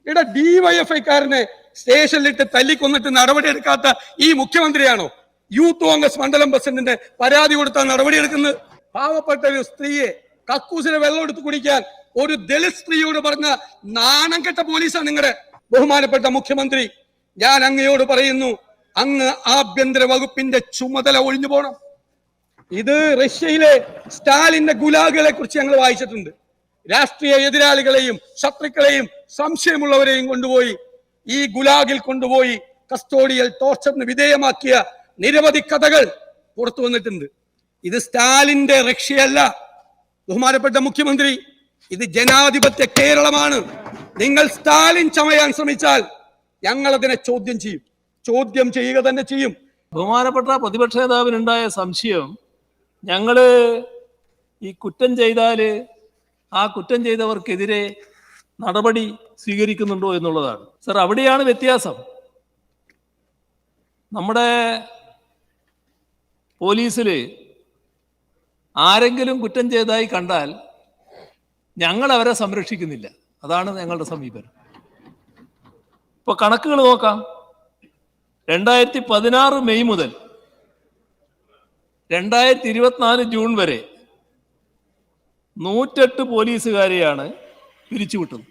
ഇവിടെ ഡിവൈഎഫ്ഐക്കാരനെ സ്റ്റേഷനിലിട്ട് തല്ലിക്കൊന്നിട്ട് നടപടിയെടുക്കാത്ത ഈ മുഖ്യമന്ത്രിയാണോ യൂത്ത് കോൺഗ്രസ് മണ്ഡലം പ്രസിഡന്റിന്റെ പരാതി കൊടുത്താൽ നടപടിയെടുക്കുന്നത്? പാവപ്പെട്ട ഒരു സ്ത്രീയെ കക്കൂസിലെ വെള്ളം എടുത്ത് കുടിക്കാൻ ഒരു ദളിത് സ്ത്രീയോട് പറഞ്ഞ നാണം കെട്ട പോലീസാണ് നിങ്ങളുടെ ബഹുമാനപ്പെട്ട മുഖ്യമന്ത്രി. ഞാൻ അങ്ങയോട് പറയുന്നു, അങ്ങ് ആഭ്യന്തര വകുപ്പിന്റെ ചുമതല ഒഴിഞ്ഞു പോകണം. ഇത് റഷ്യയിലെ സ്റ്റാലിന്റെ ഗുലാഗുകളെ കുറിച്ച് ഞങ്ങൾ വായിച്ചിട്ടുണ്ട്. രാഷ്ട്രീയ എതിരാളികളെയും ശത്രുക്കളെയും സംശയമുള്ളവരെയും കൊണ്ടുപോയി ഈ ഗുലാഗിൽ കൊണ്ടുപോയി കസ്റ്റോഡിയൽ ടോർച്ചറിന് വിധേയമാക്കിയ നിരവധി കഥകൾ പുറത്തു വന്നിട്ടുണ്ട്. ഇത് സ്റ്റാലിന്റെ റഷ്യയല്ല ബഹുമാനപ്പെട്ട മുഖ്യമന്ത്രി, ഇത് ജനാധിപത്യ കേരളമാണ്. നിങ്ങൾ സ്റ്റാലിൻ ചമയാൻ ശ്രമിച്ചാൽ ഞങ്ങൾ അതിനെ ചോദ്യം ചെയ്യുക തന്നെ ചെയ്യും. ബഹുമാനപ്പെട്ട പ്രതിപക്ഷ നേതാവിനുണ്ടായ സംശയം ഞങ്ങള് ഈ കുറ്റം ചെയ്താല് ആ കുറ്റം ചെയ്തവർക്കെതിരെ നടപടി സ്വീകരിക്കുന്നുണ്ടോ എന്നുള്ളതാണ്. സർ, അവിടെയാണ് വ്യത്യാസം. നമ്മുടെ പോലീസിൽ ആരെങ്കിലും കുറ്റം ചെയ്തതായി കണ്ടാൽ ഞങ്ങൾ അവരെ സംരക്ഷിക്കുന്നില്ല. അതാണ് ഞങ്ങളുടെ സമീപനം. ഇപ്പൊ കണക്കുകൾ നോക്കാം. 2016 മെയ് മുതൽ 2024 ജൂൺ വരെ 108 പോലീസുകാരെയാണ് പിരിച്ചുവിട്ടത്.